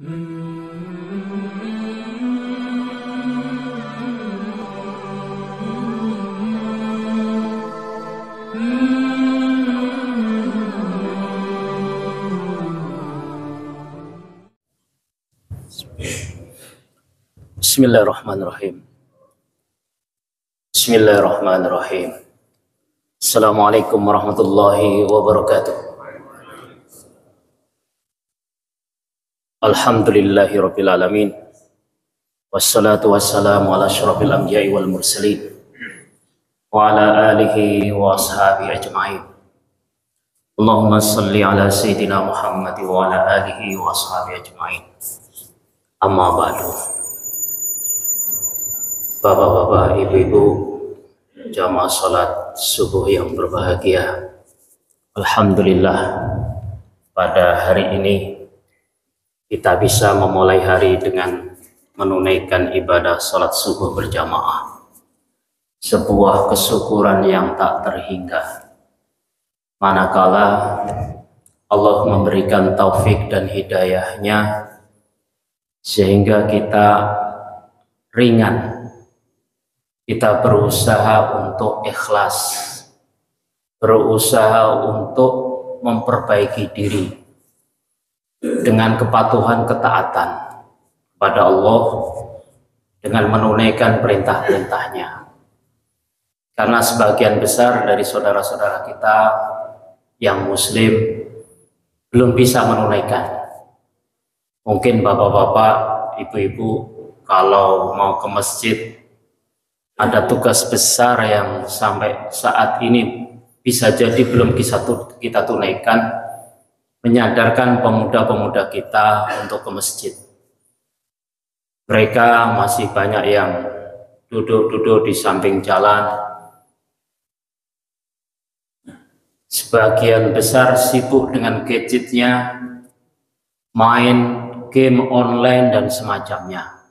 Bismillahirrahmanirrahim. Bismillahirrahmanirrahim. Assalamualaikum warahmatullahi wabarakatuh. Alhamdulillahirabbil alamin. Wassalatu wassalamu ala asyrafil anbiya'i wal mursalin wa ala alihi wa ashabihi ajma'in. Allahumma shalli ala sayyidina Muhammad wa ala alihi wa ashabihi ajma'in. Amma ba'du. Bapak-bapak, ibu-ibu, jamaah salat subuh yang berbahagia. Alhamdulillah, pada hari ini kita bisa memulai hari dengan menunaikan ibadah salat subuh berjamaah. Sebuah kesyukuran yang tak terhingga. Manakala Allah memberikan taufik dan hidayahnya sehingga kita ringan. Kita berusaha untuk ikhlas, berusaha untuk memperbaiki diri dengan kepatuhan ketaatan pada Allah, dengan menunaikan perintah-perintahnya. Karena sebagian besar dari saudara-saudara kita yang muslim belum bisa menunaikan. Mungkin bapak-bapak, ibu-ibu kalau mau ke masjid ada tugas besar yang sampai saat ini bisa jadi belum kita tunaikan, menyadarkan pemuda-pemuda kita untuk ke masjid. Mereka masih banyak yang duduk-duduk di samping jalan. Sebagian besar sibuk dengan gadgetnya, main game online dan semacamnya.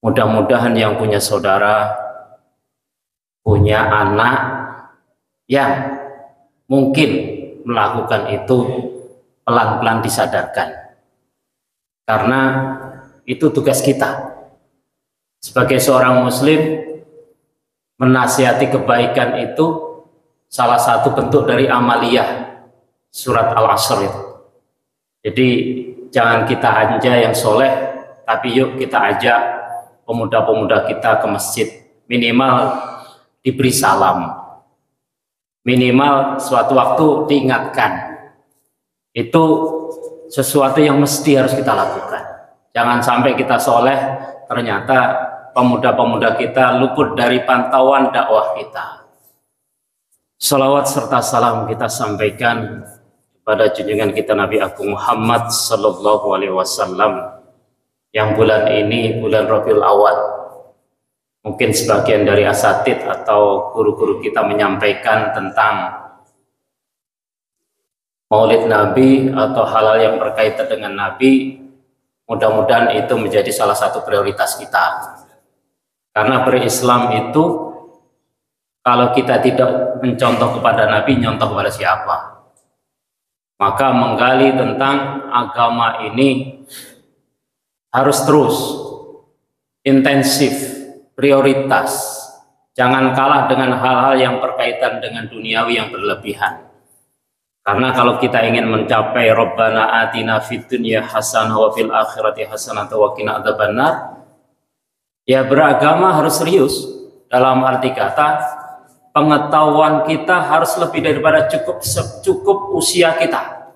Mudah-mudahan yang punya saudara, punya anak yang mungkin melakukan itu pelan-pelan disadarkan, karena itu tugas kita sebagai seorang muslim. Menasihati kebaikan itu salah satu bentuk dari amaliyah surat Al-Asr itu. Jadi jangan kita aja yang soleh, tapi yuk kita ajak pemuda-pemuda kita ke masjid, minimal diberi salam, minimal suatu waktu diingatkan. Itu sesuatu yang mesti harus kita lakukan. Jangan sampai kita soleh, ternyata pemuda-pemuda kita luput dari pantauan dakwah kita. Salawat serta salam kita sampaikan kepada junjungan kita Nabi Agung Muhammad Sallallahu Alaihi Wasallam, yang bulan ini bulan Rabiul Awal. Mungkin sebagian dari asatid atau guru-guru kita menyampaikan tentang Maulid Nabi atau hal-hal yang berkaitan dengan Nabi. Mudah-mudahan itu menjadi salah satu prioritas kita. Karena berislam itu, kalau kita tidak mencontoh kepada Nabi, nyontoh kepada siapa? Maka menggali tentang agama ini harus terus intensif, prioritas. Jangan kalah dengan hal-hal yang berkaitan dengan duniawi yang berlebihan. Karena kalau kita ingin mencapai Rabbana atina fid dunya hasanah wa fil akhirati hasanah wa qina adzabannar, ya beragama harus serius. Dalam arti kata, pengetahuan kita harus lebih daripada cukup usia kita.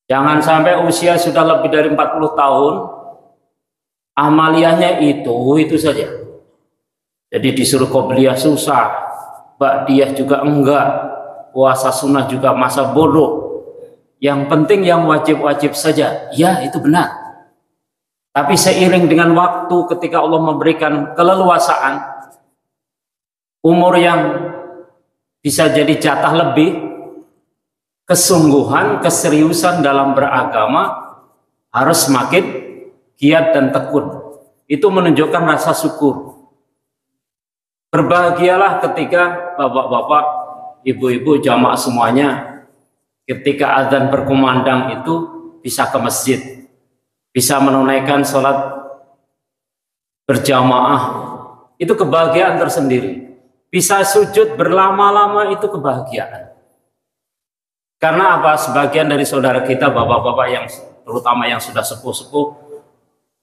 Jangan sampai usia sudah lebih dari 40 tahun, amaliyahnya itu saja. Jadi disuruh qobliyah susah, ba'diyah juga enggak, puasa sunnah juga masa bodoh. Yang penting yang wajib-wajib saja. Ya, itu benar. Tapi seiring dengan waktu, ketika Allah memberikan keleluasaan, umur yang bisa jadi jatah lebih, kesungguhan, keseriusan dalam beragama harus semakin giat dan tekun. Itu menunjukkan rasa syukur. Berbahagialah ketika bapak-bapak, ibu-ibu, jamaah semuanya, ketika azan berkumandang itu bisa ke masjid. bisa menunaikan sholat berjamaah, itu kebahagiaan tersendiri. Bisa sujud berlama-lama, itu kebahagiaan. Karena apa? Sebagian dari saudara kita, bapak-bapak yang terutama yang sudah sepuh-sepuh,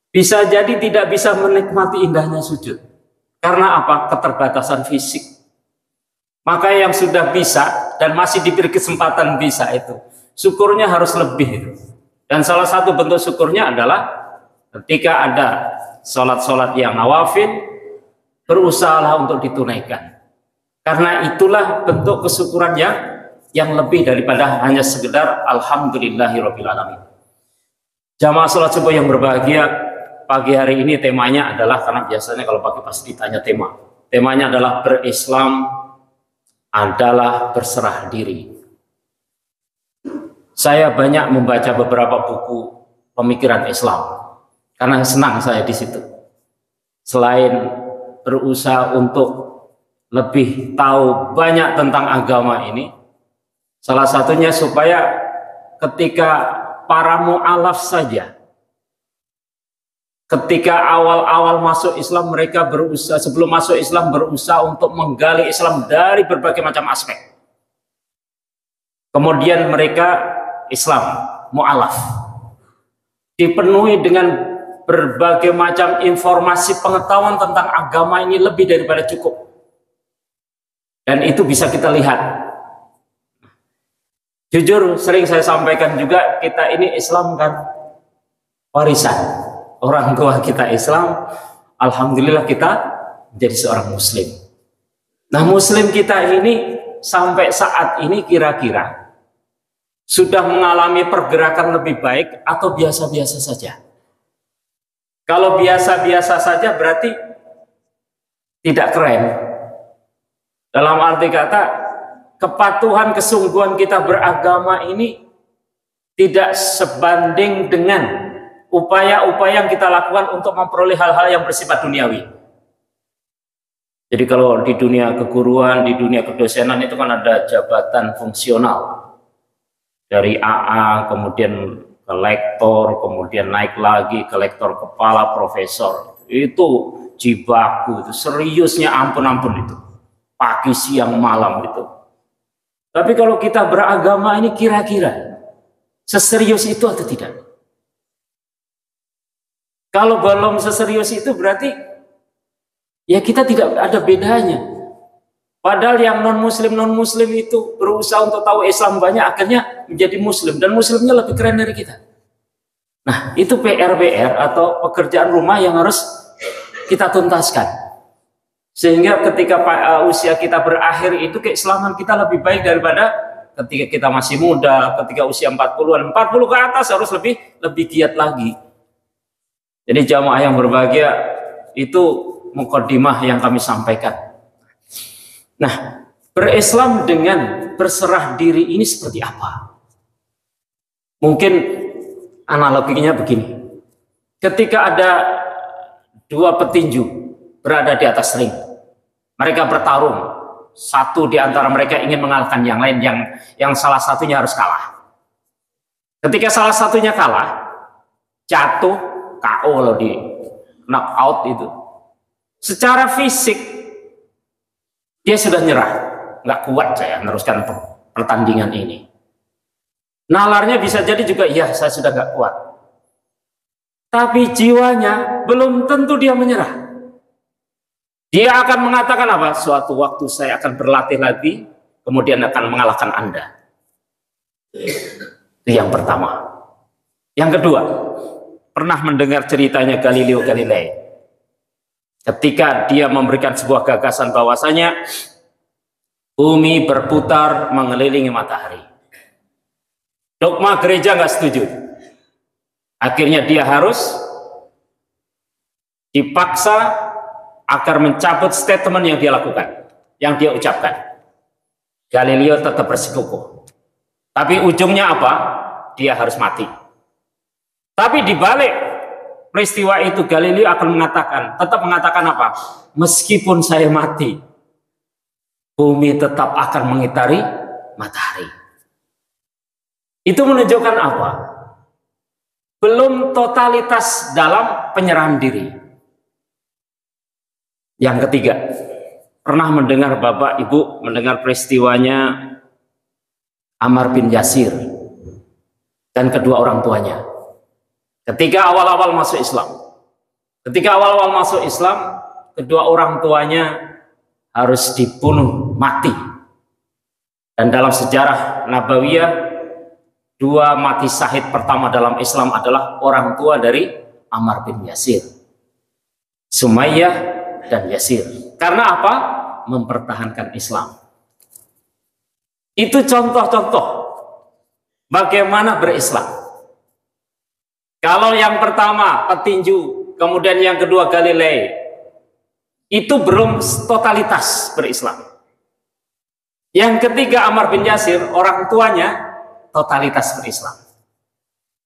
bisa jadi tidak bisa menikmati indahnya sujud. Karena apa? Keterbatasan fisik. Maka yang sudah bisa dan masih diberi kesempatan bisa itu, syukurnya harus lebih itu. Dan salah satu bentuk syukurnya adalah ketika ada sholat-sholat yang nawafil, berusahalah untuk ditunaikan. Karena itulah bentuk kesyukuran yang lebih daripada hanya sekedar alhamdulillahirabbil alamin. Jamaah sholat subuh yang berbahagia, pagi hari ini temanya adalah, karena biasanya kalau pagi pasti ditanya temanya adalah berislam adalah berserah diri. Saya banyak membaca beberapa buku pemikiran Islam karena senang saya di situ. Selain berusaha untuk lebih tahu banyak tentang agama ini, salah satunya supaya ketika para mu'alaf saja, ketika awal-awal masuk Islam, mereka berusaha, sebelum masuk Islam berusaha untuk menggali Islam dari berbagai macam aspek. Kemudian mereka Islam mu'alaf dipenuhi dengan berbagai macam informasi pengetahuan tentang agama ini lebih daripada cukup, dan itu bisa kita lihat. Jujur sering saya sampaikan juga, kita ini Islam kan warisan, orang tua kita Islam, alhamdulillah kita menjadi seorang muslim. Nah, muslim kita ini sampai saat ini kira-kira sudah mengalami pergerakan lebih baik atau biasa-biasa saja? Kalau biasa-biasa saja berarti tidak keren. Dalam arti kata, kepatuhan, kesungguhan kita beragama ini tidak sebanding dengan upaya-upaya yang kita lakukan untuk memperoleh hal-hal yang bersifat duniawi. Jadi kalau di dunia keguruan, di dunia kedosenan itu kan ada jabatan fungsional. Dari AA, kemudian ke lektor, kemudian naik lagi ke lektor kepala, profesor. Itu jibaku, itu seriusnya ampun-ampun itu. Pagi, siang, malam itu. Tapi kalau kita beragama ini kira-kira seserius itu atau tidak? Kalau belum seserius itu berarti ya kita tidak ada bedanya. Padahal yang non-muslim itu berusaha untuk tahu Islam banyak, akhirnya menjadi muslim, dan muslimnya lebih keren dari kita. Nah, itu PR atau pekerjaan rumah yang harus kita tuntaskan. Sehingga ketika usia kita berakhir itu keislaman kita lebih baik daripada ketika kita masih muda, ketika usia 40-an, 40 ke atas harus lebih giat lagi. Jadi jamaah yang berbahagia, itu mukaddimah yang kami sampaikan. Nah, berislam dengan berserah diri ini seperti apa? Mungkin analoginya begini. Ketika ada dua petinju berada di atas ring, mereka bertarung. Satu di antara mereka ingin mengalahkan yang lain, yang salah satunya harus kalah. Ketika salah satunya kalah, jatuh, KO loh, di knock out itu. Secara fisik dia sudah nyerah, nggak kuat saya meneruskan pertandingan ini. Nalarnya bisa jadi juga, ya saya sudah nggak kuat. Tapi jiwanya belum tentu dia menyerah. Dia akan mengatakan apa? Suatu waktu saya akan berlatih lagi, kemudian akan mengalahkan Anda. Itu yang pertama. Yang kedua, pernah mendengar ceritanya Galileo Galilei. Ketika dia memberikan sebuah gagasan bahwasanya bumi berputar mengelilingi matahari. Dogma gereja nggak setuju. Akhirnya dia harus dipaksa agar mencabut statement yang dia lakukan, yang dia ucapkan. Galileo tetap bersikukuh. Tapi ujungnya apa? Dia harus mati. Tapi dibalik peristiwa itu, Galileo akan tetap mengatakan apa? Meskipun saya mati, bumi tetap akan mengitari matahari. Itu menunjukkan apa? belum totalitas dalam penyerahan diri. Yang ketiga, pernah mendengar Bapak Ibu mendengar peristiwanya Ammar bin Yasir dan kedua orang tuanya. Ketika awal-awal masuk Islam, kedua orang tuanya harus dibunuh mati. Dan dalam sejarah Nabawiyah, dua mati syahid pertama dalam Islam adalah orang tua dari Ammar bin Yasir, Sumayyah dan Yasir. Karena apa? Mempertahankan Islam. Itu contoh-contoh bagaimana berislam. Kalau yang pertama petinju, kemudian yang kedua Galilei, itu belum totalitas berislam. Yang ketiga Ammar bin Yasir, orang tuanya totalitas berislam.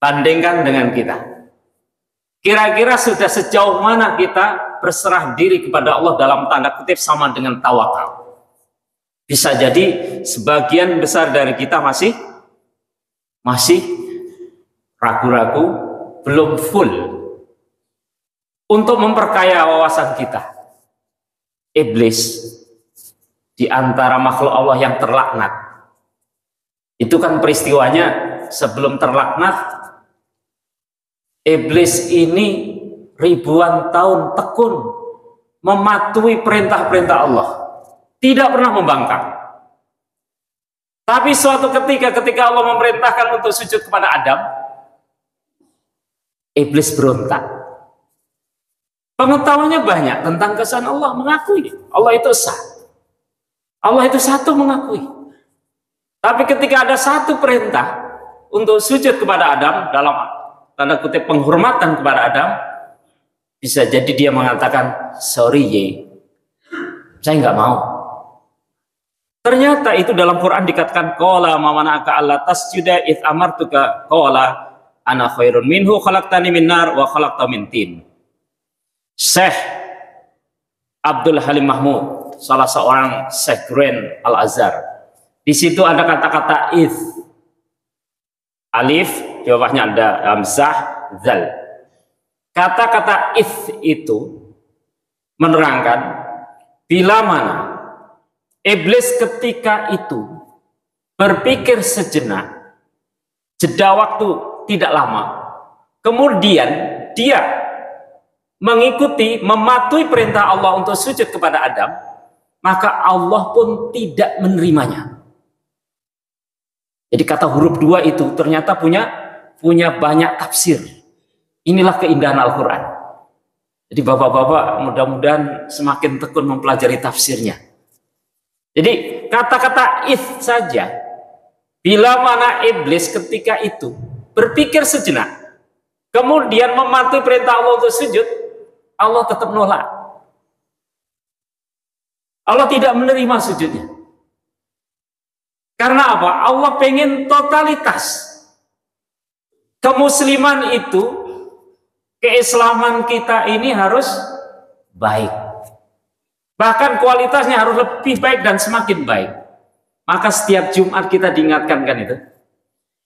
Bandingkan dengan kita. Kira-kira sudah sejauh mana kita berserah diri kepada Allah dalam tanda kutip sama dengan tawakal. Bisa jadi sebagian besar dari kita masih ragu-ragu, belum full untuk memperkaya wawasan kita. Iblis di antara makhluk Allah yang terlaknat, itu kan peristiwanya sebelum terlaknat, iblis ini ribuan tahun tekun mematuhi perintah-perintah Allah, tidak pernah membangkang. Tapi suatu ketika Allah memerintahkan untuk sujud kepada Adam, iblis berontak. Pengetahuannya banyak tentang keesaan Allah, mengakui Allah itu esa, Allah itu satu, mengakui. Tapi ketika ada satu perintah untuk sujud kepada Adam, dalam tanda kutip penghormatan kepada Adam, bisa jadi dia mengatakan, sorry ye, saya nggak mau. Ternyata itu dalam Quran dikatakan, qala ma mana'aka alla tasjuda id amartuka qala ana khairun minhu khalaqtani min nar wa khalaqtahu min tin. Syekh Abdul Halim Mahmud, salah seorang Syekh Grand Al-Azhar, di situ ada kata-kata id, alif di bawahnya ada hamzah zal. Kata-kata id itu menerangkan bila mana iblis ketika itu berpikir sejenak, jeda waktu tidak lama, kemudian dia mengikuti, mematuhi perintah Allah untuk sujud kepada Adam, maka Allah pun tidak menerimanya. Jadi kata huruf dua itu ternyata punya banyak tafsir. Inilah keindahan Al-Quran. Jadi bapak-bapak mudah-mudahan semakin tekun mempelajari tafsirnya. Jadi kata-kata id saja, bila mana iblis ketika itu berpikir sejenak, kemudian mematuhi perintah Allah untuk sujud, Allah tetap nolak. Allah tidak menerima sujudnya. Karena apa? Allah pengen totalitas. Kemusliman itu, keislaman kita ini harus baik. Bahkan kualitasnya harus lebih baik dan semakin baik. Maka setiap Jumat kita diingatkan kan itu.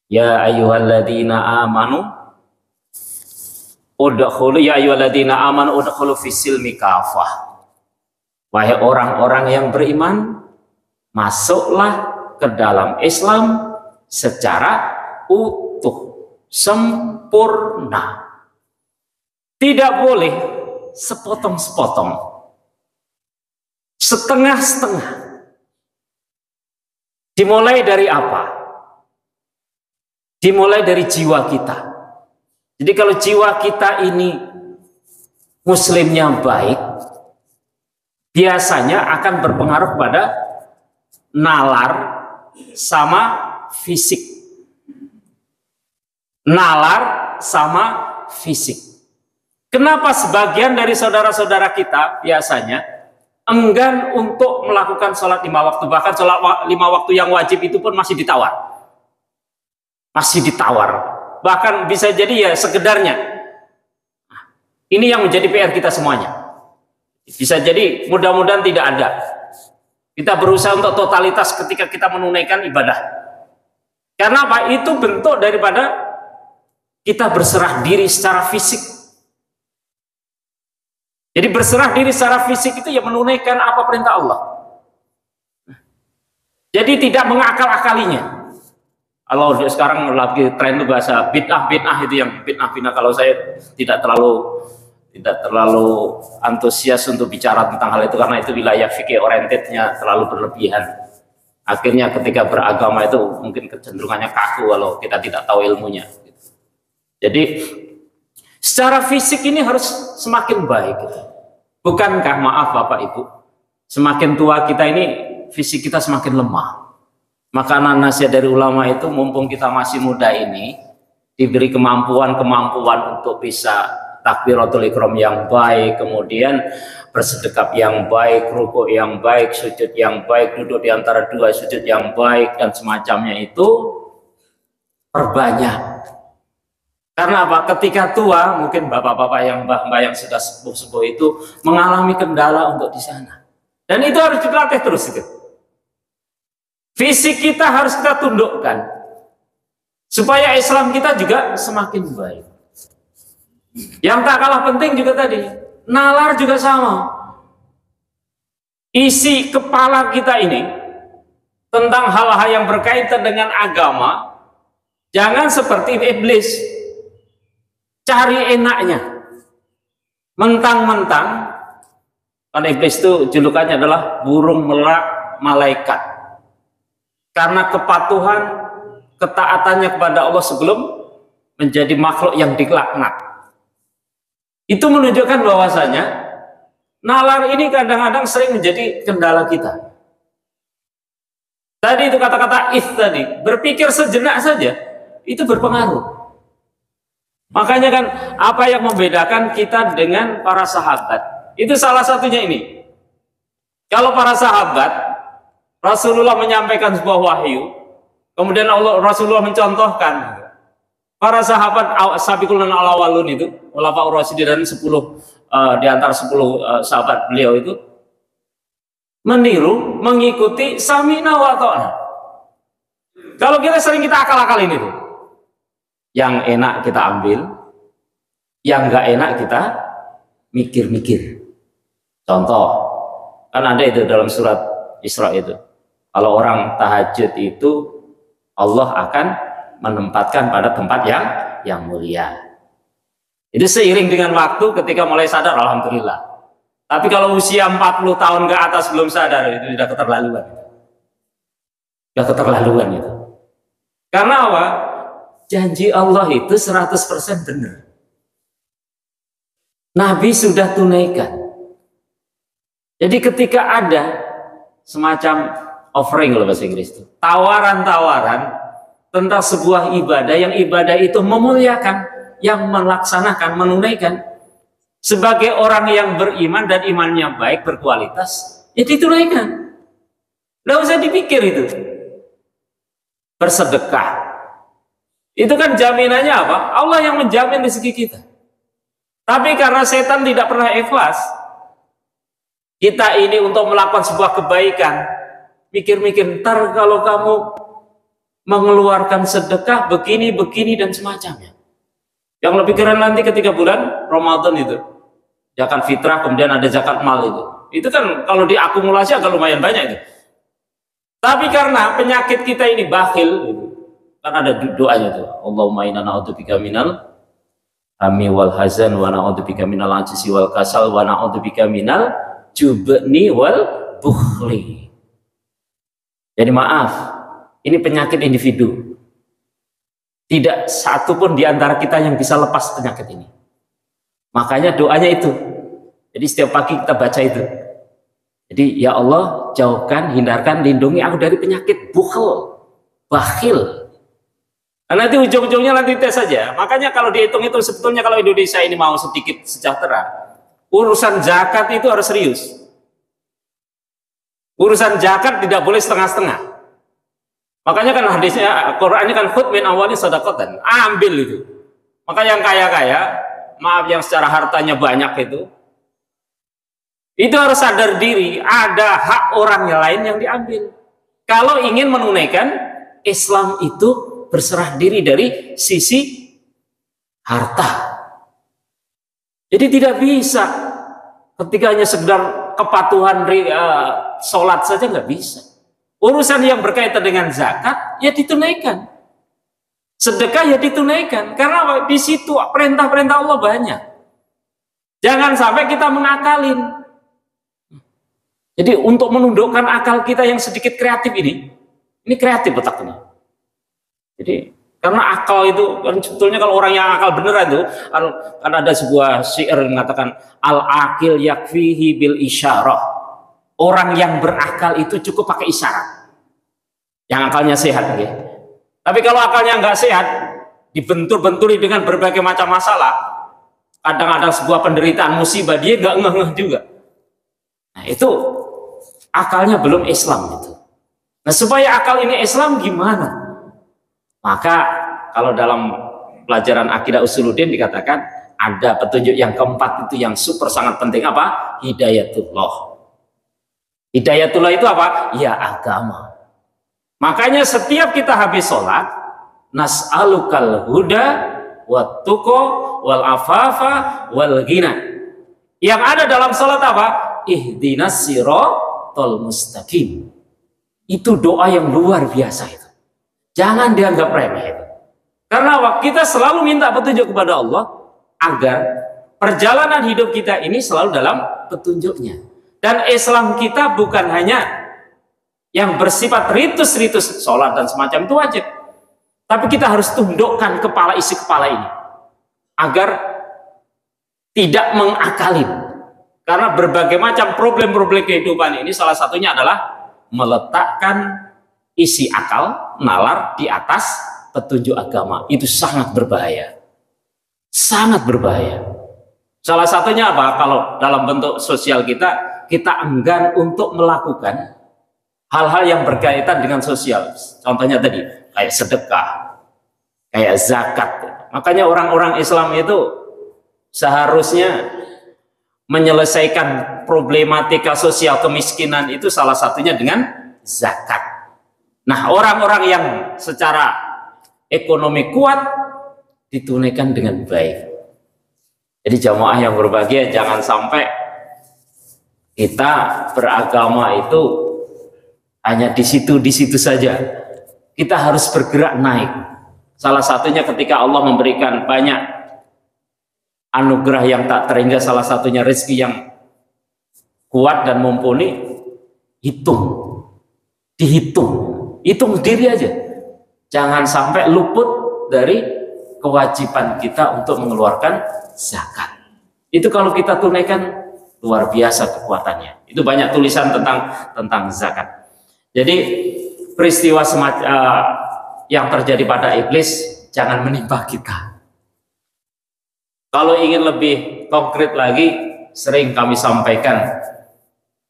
Ya ayyuhalladzina amanu udkhulu fisilmi kafah. Wahai orang-orang yang beriman, masuklah ke dalam Islam secara utuh, sempurna. Tidak boleh sepotong-sepotong, setengah-setengah. Dimulai dari apa? Dimulai dari jiwa kita. Jadi kalau jiwa kita ini muslimnya baik, biasanya akan berpengaruh pada nalar sama fisik. Nalar sama fisik. Kenapa sebagian dari saudara-saudara kita biasanya enggan untuk melakukan sholat 5 waktu, bahkan sholat 5 waktu yang wajib itu pun masih ditawar. Masih ditawar. Bahkan bisa jadi ya sekedarnya. Ini yang menjadi PR kita semuanya. Bisa jadi mudah-mudahan tidak ada. Kita berusaha untuk totalitas ketika kita menunaikan ibadah. Karena apa? Itu bentuk daripada kita berserah diri secara fisik. Jadi berserah diri secara fisik itu ya menunaikan apa perintah Allah. Jadi tidak mengakal-akalinya. Kalau sekarang lagi tren itu bahasa bid'ah itu yang bid'ah. Kalau saya tidak terlalu antusias untuk bicara tentang hal itu karena itu wilayah fikih orientednya terlalu berlebihan. Akhirnya ketika beragama itu mungkin kecenderungannya kaku kalau kita tidak tahu ilmunya. Jadi secara fisik ini harus semakin baik. Bukankah, maaf Bapak Ibu, semakin tua kita ini fisik kita semakin lemah. Maka nasihat dari ulama itu, mumpung kita masih muda ini diberi kemampuan untuk bisa takbiratul ihram yang baik, kemudian bersedekap yang baik, rukuk yang baik, sujud yang baik, duduk di antara dua sujud yang baik, dan semacamnya itu perbanyak. Karena apa? Ketika tua, mungkin bapak-bapak yang mbah-mbah yang sudah sepuh-sepuh itu mengalami kendala untuk di sana. Dan itu harus dilatih terus. Fisik kita harus kita tundukkan supaya Islam kita juga semakin baik. Yang tak kalah penting juga tadi, nalar juga sama. Isi kepala kita ini tentang hal-hal yang berkaitan dengan agama, jangan seperti iblis, cari enaknya, mentang-mentang. Karena iblis itu julukannya adalah burung merak malaikat. Karena kepatuhan, ketaatannya kepada Allah sebelum menjadi makhluk yang dilaknat. Itu menunjukkan bahwasanya nalar ini kadang-kadang sering menjadi kendala kita. Tadi itu kata-kata tadi, berpikir sejenak saja itu berpengaruh. Makanya kan apa yang membedakan kita dengan para sahabat, itu salah satunya ini. Kalau para sahabat, Rasulullah menyampaikan sebuah wahyu, kemudian Rasulullah mencontohkan para sahabat sabiqul awwalun itu, ulama Rasyidin dan 10 di antara 10 sahabat beliau itu meniru, mengikuti sami'na wa ta'na. Kalau kita sering kita akal-akalin itu, yang enak kita ambil, yang nggak enak kita mikir-mikir. Contoh, kan ada itu dalam surat Isra itu, kalau orang tahajud itu Allah akan menempatkan pada tempat yang mulia. Itu seiring dengan waktu, ketika mulai sadar, alhamdulillah. Tapi kalau usia 40 tahun ke atas belum sadar, itu sudah keterlaluan. Sudah keterlaluan itu. Karena apa? Janji Allah itu 100% benar. Nabi sudah tunaikan. Jadi ketika ada semacam offering, kalau bahasa Inggris itu, tawaran-tawaran tentang sebuah ibadah, yang ibadah itu memuliakan, yang melaksanakan, menunaikan, sebagai orang yang beriman dan imannya baik, berkualitas, ya ditunaikan. Nggak usah dipikir itu. Bersedekah, itu kan jaminannya apa? Allah yang menjamin rezeki kita. Tapi karena setan tidak pernah ikhlas, kita ini untuk melakukan sebuah kebaikan, mikir-mikir, ntar kalau kamu mengeluarkan sedekah begini, dan semacamnya. Yang lebih keren nanti ketika bulan Ramadan itu, zakat fitrah, kemudian ada zakat mal itu kan kalau diakumulasi agak lumayan banyak itu. Tapi karena penyakit kita ini bakhil, kan ada doanya tuh, Allahumma inna na'udzubika minal hammi wal hazan wa na'udzubika minal ajzi wal kasal wa na'udzubika minal jubni wal bukhli. Jadi maaf, ini penyakit individu. Tidak satu pun di antara kita yang bisa lepas penyakit ini. Makanya doanya itu. Jadi setiap pagi kita baca itu. Jadi ya Allah, jauhkan, hindarkan, lindungi aku dari penyakit bukhl, bakhil. Nah, nanti ujung-ujungnya nanti tes saja. Makanya kalau dihitung-hitung, sebetulnya kalau Indonesia ini mau sedikit sejahtera, urusan zakat itu harus serius. Urusan zakat tidak boleh setengah-setengah. Makanya kan hadisnya, Qurannya kan khudh min awwali shadaqatan, ambil itu. Maka yang kaya-kaya, maaf yang secara hartanya banyak itu harus sadar diri, ada hak orang yang lain yang diambil. Kalau ingin menunaikan Islam itu berserah diri dari sisi harta. Jadi tidak bisa ketika hanya sekedar kepatuhan sholat saja nggak bisa. Urusan yang berkaitan dengan zakat ya ditunaikan, sedekah ya ditunaikan, karena di situ perintah-perintah Allah banyak. Jangan sampai kita mengakalin. Jadi untuk menundukkan akal kita yang sedikit kreatif ini kreatif otaknya. Jadi karena akal itu kan sebetulnya kalau orang yang akal beneran itu kan ada sebuah syair yang mengatakan al-akil yakfihi bil isyarah. Orang yang berakal itu cukup pakai isyarat. Yang akalnya sehat, okay? Tapi kalau akalnya nggak sehat, dibentur-benturi dengan berbagai macam masalah, kadang-kadang sebuah penderitaan musibah, dia nggak ngeh juga. Nah itu akalnya belum Islam itu. Nah supaya akal ini Islam gimana? Maka kalau dalam pelajaran akidah usuluddin dikatakan ada petunjuk yang keempat itu yang super sangat penting, apa? Hidayatullah. Hidayatullah itu apa? Ya agama. Makanya setiap kita habis sholat, nas'alukal huda wat tuqa wal afafa wal ghina. Yang ada dalam sholat apa? Ihdinas siratal mustaqim. Itu doa yang luar biasa itu. Jangan dianggap remeh itu. Karena kita selalu minta petunjuk kepada Allah agar perjalanan hidup kita ini selalu dalam petunjuknya. Dan Islam kita bukan hanya yang bersifat ritus-ritus sholat dan semacam itu wajib. Tapi kita harus tundukkan kepala, isi kepala ini agar tidak mengakalin. Karena berbagai macam problem-problem kehidupan ini salah satunya adalah meletakkan isi akal, nalar di atas petunjuk agama. Itu sangat berbahaya. Sangat berbahaya. Salah satunya apa? Kalau dalam bentuk sosial kita enggan untuk melakukan hal-hal yang berkaitan dengan sosial. Contohnya tadi, kayak sedekah, kayak zakat. Makanya orang-orang Islam itu seharusnya menyelesaikan problematika sosial kemiskinan itu salah satunya dengan zakat. Nah, orang-orang yang secara ekonomi kuat ditunaikan dengan baik. Jadi jamaah yang berbahagia, jangan sampai kita beragama itu hanya di situ saja. Kita harus bergerak naik. Salah satunya ketika Allah memberikan banyak anugerah yang tak terhingga, salah satunya rezeki yang kuat dan mumpuni, hitung diri aja. Jangan sampai luput dari kewajiban kita untuk mengeluarkan zakat. Itu kalau kita tunaikan luar biasa kekuatannya. Itu banyak tulisan tentang zakat. Jadi peristiwa yang terjadi pada iblis jangan menimpa kita. Kalau ingin lebih konkret lagi, sering kami sampaikan,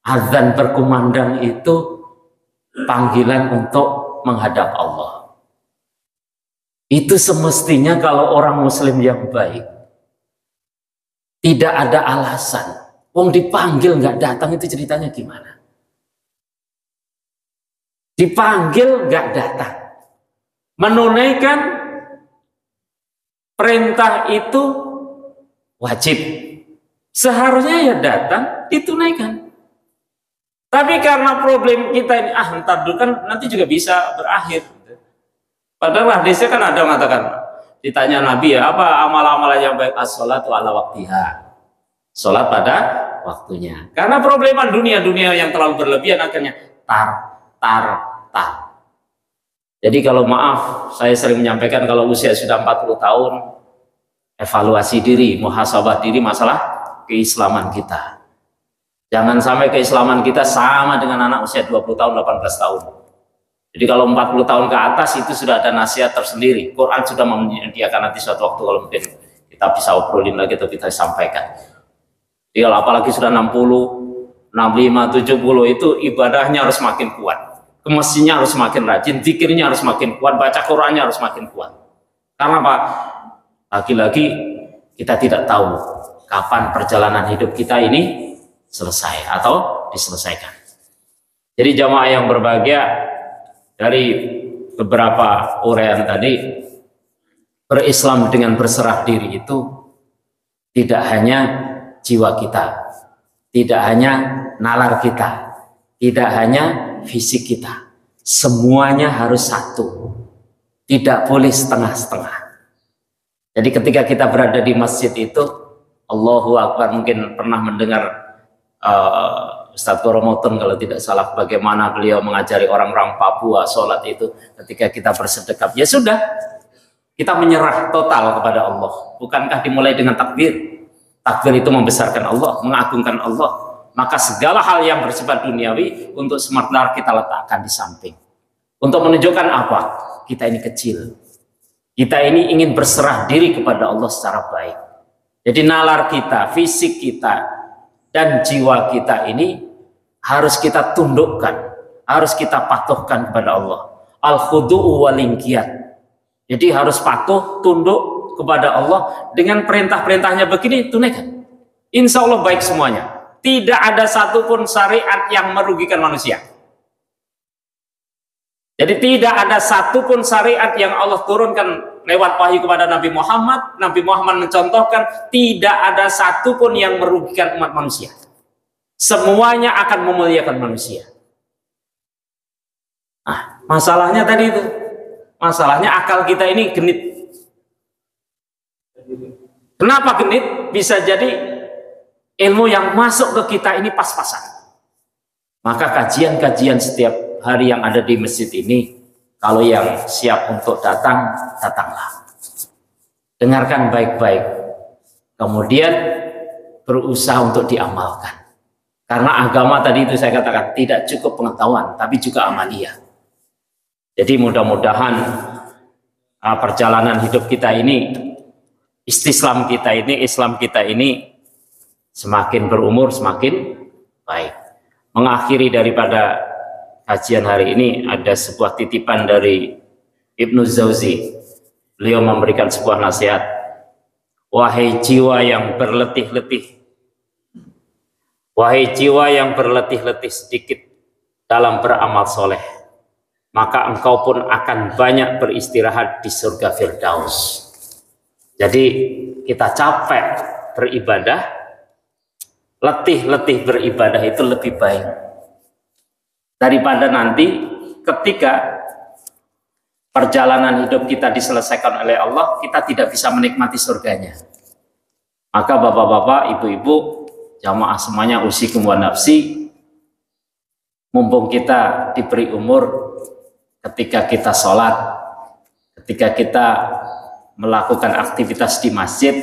azan berkumandang itu panggilan untuk menghadap Allah. Itu semestinya kalau orang muslim yang baik tidak ada alasan. Wong dipanggil nggak datang, itu ceritanya gimana? Dipanggil nggak datang, menunaikan perintah itu wajib. Seharusnya ya datang, ditunaikan. Tapi karena problem kita ini, ntar dulu kan nanti juga bisa berakhir. Padahal hadisnya kan ada mengatakan, ditanya Nabi ya, apa amal-amal yang baik? As-sholatu ala waktiha. Sholat pada waktunya. Karena problema dunia yang terlalu berlebihan akhirnya tar. Jadi kalau maaf, saya sering menyampaikan kalau usia sudah 40 tahun, evaluasi diri, muhasabah diri masalah keislaman kita. Jangan sampai keislaman kita sama dengan anak usia 20 tahun, 18 tahun. Jadi kalau 40 tahun ke atas itu sudah ada nasihat tersendiri. Quran sudah menyediakan nanti suatu waktu kalau mungkin kita bisa obrolin lagi atau kita sampaikan. Jadi kalau apalagi sudah 60, 65, 70 itu ibadahnya harus makin kuat. Ke masjidnya harus makin rajin, zikirnya harus makin kuat, baca Qurannya harus makin kuat. Karena apa? Lagi-lagi kita tidak tahu kapan perjalanan hidup kita ini selesai atau diselesaikan. Jadi jamaah yang berbahagia, dari beberapa uraian tadi berislam dengan berserah diri itu tidak hanya jiwa kita, tidak hanya nalar kita, tidak hanya fisik kita, semuanya harus satu, tidak boleh setengah-setengah. Jadi ketika kita berada di masjid itu, Allahu Akbar, mungkin pernah mendengar Ustadz Koromotun kalau tidak salah, bagaimana beliau mengajari orang-orang Papua sholat itu, ketika kita bersedekap, ya sudah, kita menyerah total kepada Allah. Bukankah dimulai dengan takbir? Takbir itu membesarkan Allah, mengagungkan Allah. Maka segala hal yang bersifat duniawi untuk sementara kita letakkan di samping. Untuk menunjukkan apa? Kita ini kecil. Kita ini ingin berserah diri kepada Allah secara baik. Jadi nalar kita, fisik kita, dan jiwa kita ini harus kita tundukkan, harus kita patuhkan kepada Allah. Al-khudu'u wal-inqiyad. Jadi harus patuh, tunduk kepada Allah dengan perintah-perintahnya begini, tunaikan. Insya Allah baik semuanya. Tidak ada satupun syariat yang merugikan manusia. Jadi tidak ada satupun syariat yang Allah turunkan lewat wahyu kepada Nabi Muhammad. Nabi Muhammad mencontohkan, tidak ada satupun yang merugikan umat manusia. Semuanya akan memuliakan manusia. Nah, masalahnya tadi itu. Masalahnya akal kita ini genit. Kenapa genit? Bisa jadi ilmu yang masuk ke kita ini pas-pasan. Maka kajian-kajian setiap hari yang ada di masjid ini, kalau yang siap untuk datang, datanglah. Dengarkan baik-baik. Kemudian berusaha untuk diamalkan. Karena agama tadi itu saya katakan tidak cukup pengetahuan, tapi juga amaliyah. Jadi mudah-mudahan perjalanan hidup kita ini, Islam kita ini semakin berumur semakin baik. Mengakhiri daripada kajian hari ini ada sebuah titipan dari Ibnu Jauzi. Beliau memberikan sebuah nasihat. Wahai jiwa yang berletih-letih, wahai jiwa yang berletih-letih sedikit dalam beramal soleh, maka engkau pun akan banyak beristirahat di surga Firdaus. Jadi kita capek beribadah, letih-letih beribadah itu lebih baik daripada nanti ketika perjalanan hidup kita diselesaikan oleh Allah, kita tidak bisa menikmati surganya. Maka bapak-bapak, ibu-ibu, jamaah semuanya, usikum wa nafsi, mumpung kita diberi umur, ketika kita sholat, ketika kita melakukan aktivitas di masjid,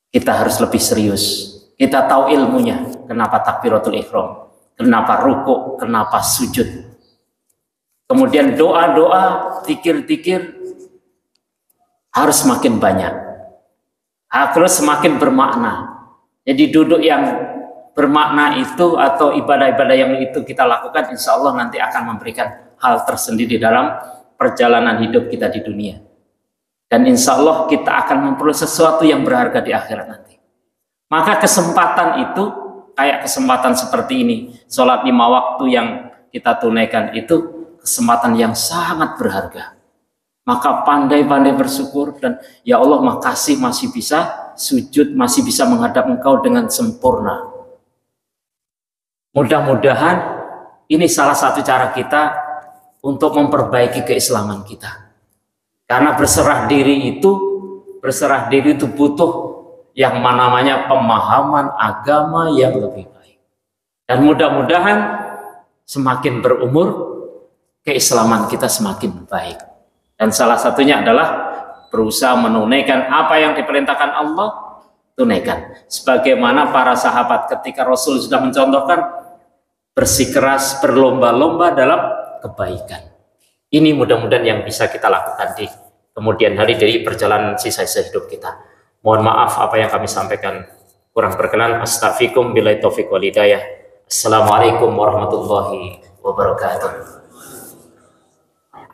kita harus lebih serius. Kita tahu ilmunya, kenapa takbiratul ihram, kenapa ruku, kenapa sujud. Kemudian doa-doa, zikir-zikir harus semakin banyak, harus semakin bermakna. Jadi duduk yang bermakna itu atau ibadah-ibadah yang itu kita lakukan, insya Allah nanti akan memberikan hal tersendiri dalam perjalanan hidup kita di dunia. Dan insya Allah kita akan memperoleh sesuatu yang berharga di akhirat nanti. Maka kesempatan itu, kayak kesempatan seperti ini, sholat 5 waktu yang kita tunaikan itu kesempatan yang sangat berharga. Maka pandai-pandai bersyukur, dan ya Allah makasih masih bisa sujud, masih bisa menghadap Engkau dengan sempurna. Mudah-mudahan ini salah satu cara kita untuk memperbaiki keislaman kita. Karena berserah diri itu butuh yang namanya pemahaman agama yang lebih baik. Dan mudah-mudahan semakin berumur, keislaman kita semakin baik. Dan salah satunya adalah berusaha menunaikan apa yang diperintahkan Allah, tunaikan. Sebagaimana para sahabat ketika Rasul sudah mencontohkan, bersikeras, berlomba-lomba dalam kebaikan. Ini mudah-mudahan yang bisa kita lakukan di kemudian hari dari perjalanan sisa-sisa hidup kita. Mohon maaf apa yang kami sampaikan kurang berkenan. Astaghfirullahaladzim billahi taufiq wal hidayah. Assalamualaikum warahmatullahi wabarakatuh.